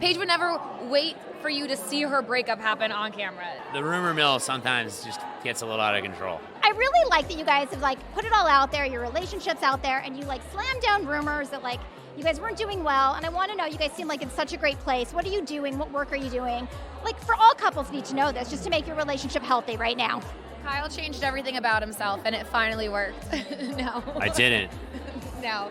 Paige would never wait for you to see her breakup happen on camera. The rumor mill sometimes just gets a little out of control. I really like that you guys have put it all out there, your relationships out there, and you slam down rumors that you guys weren't doing well. And I want to know, you guys seem in such a great place. What are you doing? What work are you doing? For all couples need to know this just to make your relationship healthy right now. Kyle changed everything about himself, and it finally worked. No. I didn't. No.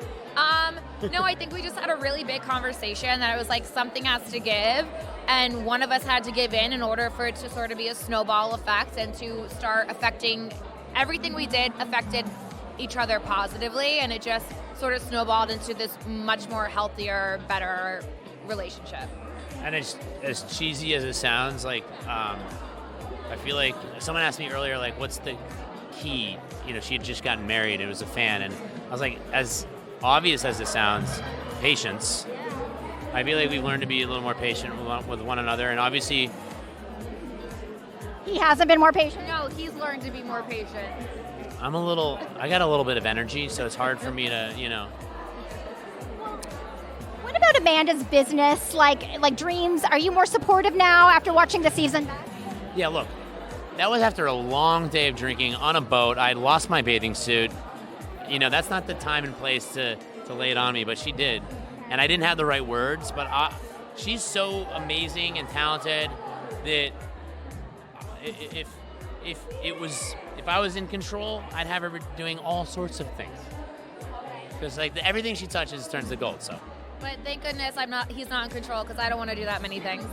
No, I think we just had a really big conversation that it was something has to give, and one of us had to give in order for it to sort of be a snowball effect and to start affecting everything we did affected each other positively, and it just sort of snowballed into this much more healthier, better relationship. And as cheesy as it sounds, I feel like someone asked me earlier, what's the key? She had just gotten married and was a fan, and I was like, as obvious as it sounds, patience. I feel like we've learned to be a little more patient with one another, and obviously... He hasn't been more patient? No, he's learned to be more patient. I got a little bit of energy, so it's hard for me to, What about Amanda's business, like dreams? Are you more supportive now after watching the season? Yeah, look, that was after a long day of drinking on a boat. I lost my bathing suit. That's not the time and place to lay it on me, but she did. And I didn't have the right words, but she's so amazing and talented that if I was in control, I'd have her doing all sorts of things. Because everything she touches turns to gold, so. But thank goodness he's not in control, because I don't want to do that many things.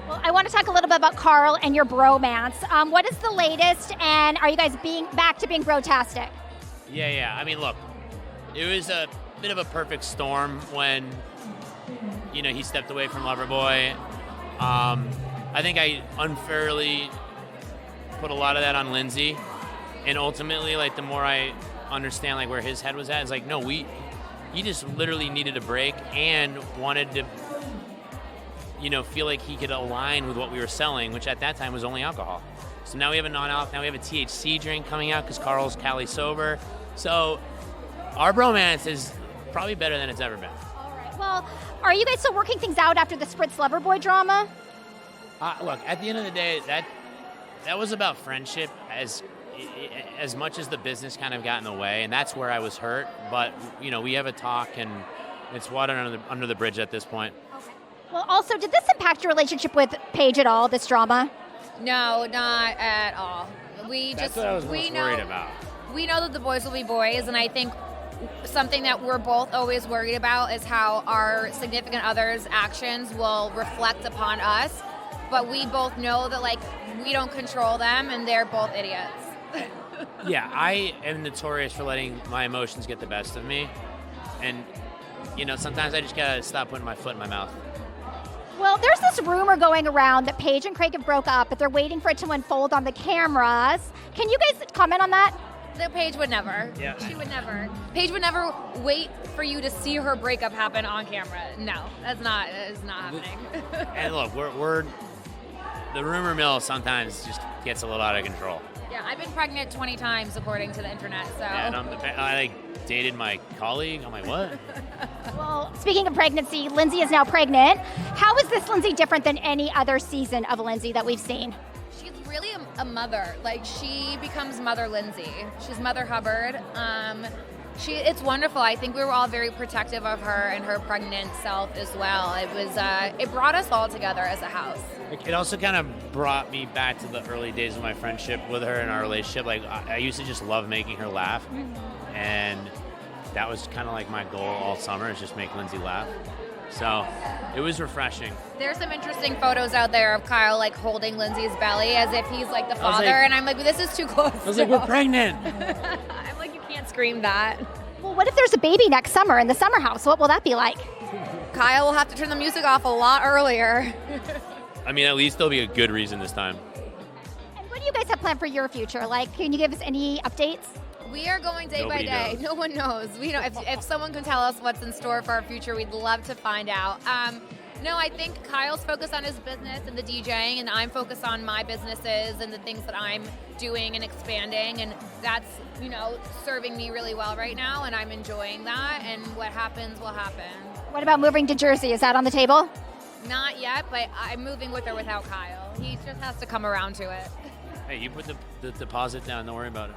Well, I want to talk a little bit about Carl and your bromance. What is the latest, and are you guys back to being brotastic? Yeah. I mean, look, it was a bit of a perfect storm when, he stepped away from Loverboy. I think I unfairly put a lot of that on Lindsay, and ultimately, the more I understand, where his head was at, it's no, he just literally needed a break and wanted to, feel like he could align with what we were selling, which at that time was only alcohol. So now we have a non-alc, now we have a THC drink coming out because Carl's Cali sober. So our bromance is probably better than it's ever been. All right. Well, are you guys still working things out after the Spritz Loverboy drama? Look, at the end of the day, that was about friendship as much as the business kind of got in the way, and that's where I was hurt. But, we have a talk, and it's water under the bridge at this point. Okay. Well, also, did this impact your relationship with Paige at all, this drama? No, not at all. That's what I was most worried about. We know that the boys will be boys, and I think something that we're both always worried about is how our significant other's actions will reflect upon us. But we both know that, we don't control them, and they're both idiots. Yeah, I am notorious for letting my emotions get the best of me. And, sometimes I just gotta stop putting my foot in my mouth. Well, there's this rumor going around that Paige and Craig have broke up, but they're waiting for it to unfold on the cameras. Can you guys comment on that? The Paige would never. Yeah. She would never. Paige would never wait for you to see her breakup happen on camera. No, that is not happening. And look, we're the rumor mill sometimes just gets a little out of control. Yeah, I've been pregnant 20 times according to the internet. So. Yeah, and I dated my colleague. I'm like, what? Well, speaking of pregnancy, Lindsay is now pregnant. How is this Lindsay different than any other season of Lindsay that we've seen? She's really a mother. She becomes Mother Lindsay. She's Mother Hubbard. It's wonderful. I think we were all very protective of her and her pregnant self as well. It brought us all together as a house. It also kind of brought me back to the early days of my friendship with her and our relationship. I used to just love making her laugh, and that was kind of my goal all summer, is just make Lindsay laugh. So it was refreshing. There's some interesting photos out there of Kyle holding Lindsay's belly as if he's the father, and I'm like, this is too close. I was like, we're pregnant. I'm like, you can't scream that. Well, what if there's a baby next summer in the summer house? What will that be like? Kyle will have to turn the music off a lot earlier. I mean, at least there'll be a good reason this time. And what do you guys have planned for your future? Can you give us any updates? We are going day Nobody by day. knows. No one knows. We know if someone can tell us what's in store for our future, we'd love to find out. No, I think Kyle's focused on his business and the DJing, and I'm focused on my businesses and the things that I'm doing and expanding, and that's, serving me really well right now, and I'm enjoying that, and what happens will happen. What about moving to Jersey? Is that on the table? Not yet, but I'm moving with or without Kyle. He just has to come around to it. Hey, you put the deposit down. Don't worry about it.